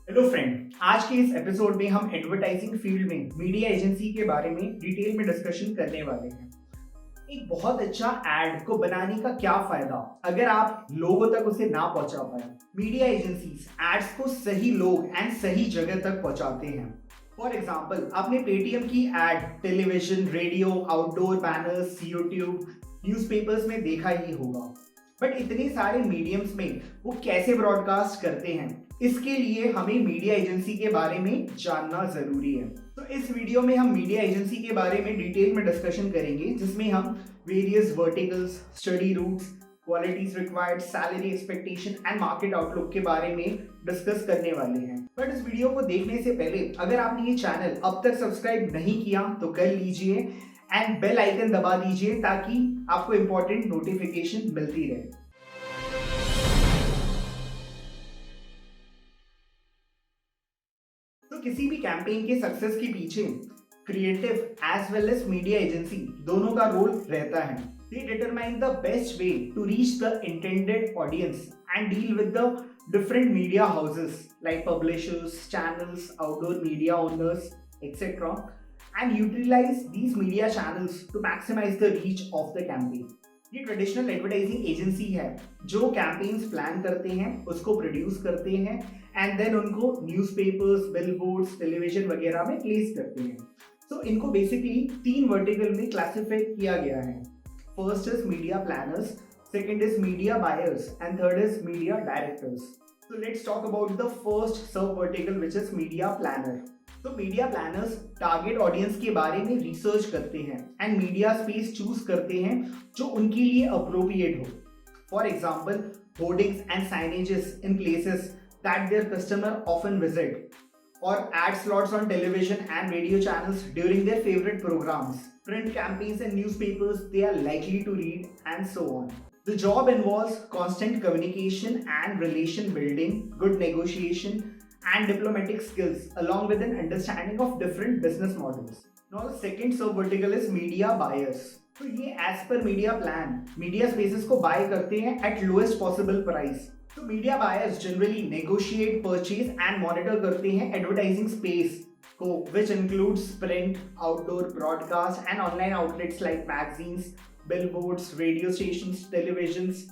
Hello friend, आज के इस एपिसोड में हम एडवर्टाइजिंग फील्ड में मीडिया एजेंसी के बारे में डिटेल में डिस्कशन करने वाले हैं। एक बहुत अच्छा एड को बनाने का क्या फायदा अगर आप लोगों तक उसे ना पहुंचा पाए। मीडिया एजेंसीज एड्स को सही लोग एंड सही जगह तक पहुंचाते हैं। फॉर एग्जाम्पल, आपने पेटीएम की ad television, radio, outdoor banners, YouTube, newspapers में देखा ही होगा। बट इतने सारे मीडियम्स में वो कैसे ब्रॉडकास्ट करते हैं, इसके लिए हमें मीडिया एजेंसी के बारे में जानना जरूरी है। तो इस वीडियो में हम मीडिया एजेंसी के बारे में डिटेल में डिस्कशन करेंगे, जिसमें हम various verticals, study routes, qualities required, salary expectation and market outlook के बारे में डिस्कस करने वाले हैं। बट इस वीडियो को देखने से पहले अगर आपने ये चैनल अब तक सब्सक्राइब नहीं किया तो कर लीजिए एंड बेल आइकन दबा दीजिए ताकि आपको इंपॉर्टेंट नोटिफिकेशन मिलती रहे। तो किसी भी कैंपेन के सक्सेस के पीछे creative as well as media agency दोनों का रोल रहता है। They determine the best way to reach the intended audience and deal with the different media houses like publishers, channels, outdoor media owners, etc. and utilize these media channels to maximize the reach of the campaign. ये traditional advertising agency है जो campaigns plan करते हैं, उसको produce करते हैं and then उनको newspapers, billboards, television वगैरह में प्लेस करते हैं। तो इनको बेसिकली 3 वर्टिकल में क्लासिफाई किया गया है। First is media planners, second is media buyers and third is media directors. So let's talk about the first sub vertical which is media planner. तो मीडिया प्लानर्स टारगेट ऑडियंस के बारे में research करते हैं and media space choose करते हैं जो उनके लिए अप्रोप्रिएट हो। For example, hoardings and signages in places that there customer often visit, or ad slots on television and radio channels during their favorite programs, print campaigns and newspapers they are likely to read, and so on. The job involves constant communication and relation building, good negotiation and diplomatic skills along with an understanding of different business models. Now the second sub vertical is media buyers. तो ये as per media plan media spaces को buy करते हैं at lowest possible price. तो media buyers generally negotiate, purchase and monitor करते हैं advertising space को, which includes print, outdoor, broadcast and online outlets like magazines, billboards, radio stations, televisions,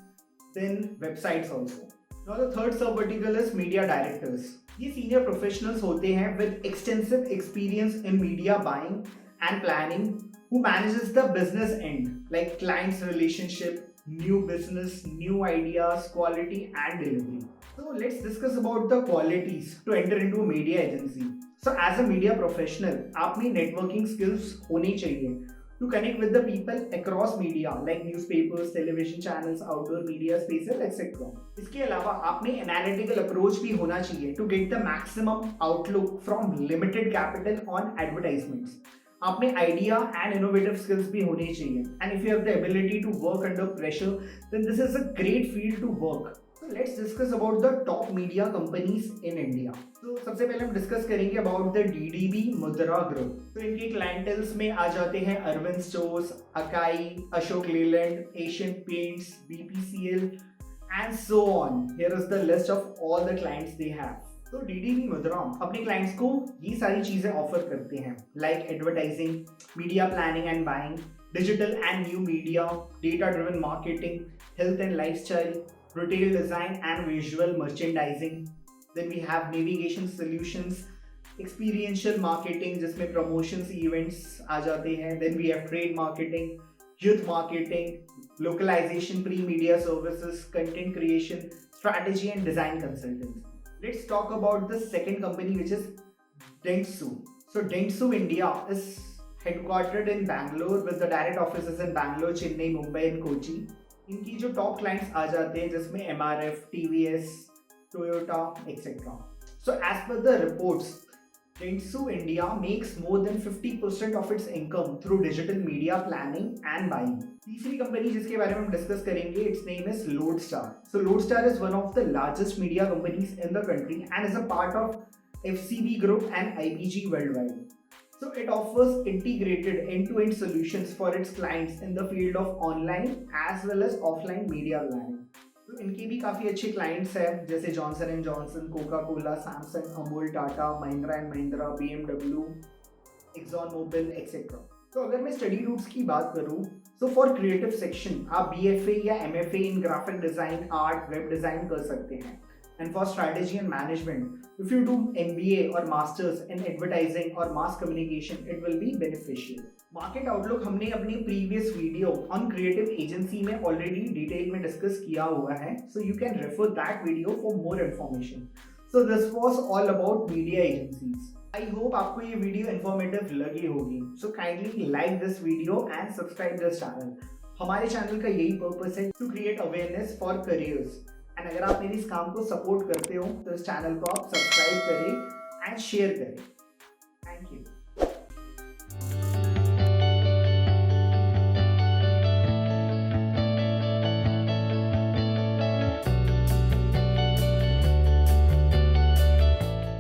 then websites also. Now the third sub vertical is media directors. ये senior professionals होते हैं with extensive experience in media buying and planning who manages the business end like clients relationship, new business, new ideas, quality and delivery. So let's discuss about the qualities to enter into a media agency. So as a media professional, आप में networking skills होनी चाहिए to connect with the people across media like newspapers, television channels, outdoor media spaces, etc. इसके अलावा आप में analytical approach भी होना चाहिए to get the maximum outlook from limited capital on advertisements. आप में आइडिया एंड इनोवेटिव स्किल्स भी होनी चाहिए and if you have the ability to work under pressure then this is a great field to work. So let's discuss about the top media companies in India. तो सबसे पहले हम discuss करेंगे about the DDB Mudra group. तो इनके clienteles में आ जाते हैं Arvind stores, Akai, Ashok Leyland, Asian Paints, BPCL and so on. Here is the list of all the clients they have. तो डीडीबी मुद्रा अपने क्लाइंट्स को ये सारी चीजें ऑफर करते हैं like advertising, media planning and buying, digital and new media, data driven marketing, health and lifestyle, retail design and visual merchandising. Then we have navigation solutions, experiential marketing जिसमें promotions, events आ जाते हैं। Then we have trade marketing, youth marketing, localisation, pre media services, content creation, strategy and design consultancy. Let's talk about the second company which is Dentsu. So Dentsu India is headquartered in Bangalore with the direct offices in Bangalore, Chennai, Mumbai and Kochi. इनकी जो top clients आ जाते हैं जिसमें MRF, TVS, Toyota, etc. So as per the reports, Dentsu India makes more than 50% of its income through digital media planning and buying. तीसरी company जिसके बारे में हम डिस्कस करेंगे, it's name is Lodestar. So Lodestar is one of the largest media companies in the country and is a part of FCB Group and IPG worldwide. So it offers integrated end-to-end solutions for its clients in the field of online as well as offline media planning. तो इनके भी काफ़ी अच्छे clients हैं, जैसे Johnson and Johnson, Coca Cola, Samsung, Amul, Tata, Mahindra and Mahindra, BMW, Exxon Mobil etcetera. तो अगर मैं स्टडी रूट्स की बात करूँ, सो फॉर क्रिएटिव सेक्शन आप BFA या MFA in graphic design, art, web design कर सकते हैं। And for strategy and management if you do MBA और मास्टर्स इन एडवर्टाइजिंग और mass communication, it will be beneficial. Market outlook हमने अपनी previous video on creative agency में already detail में discuss किया हुआ है, so you can refer that video for more information. So this was all about media agencies. I hope आपको ये video informative लगी होगी। So kindly like this video and subscribe this channel. हमारे channel का यही पर्पस है, to create awareness for careers. And अगर आप मेरे इस काम को सपोर्ट करते हो तो इस चैनल को आप सब्सक्राइब करें एंड शेयर करें।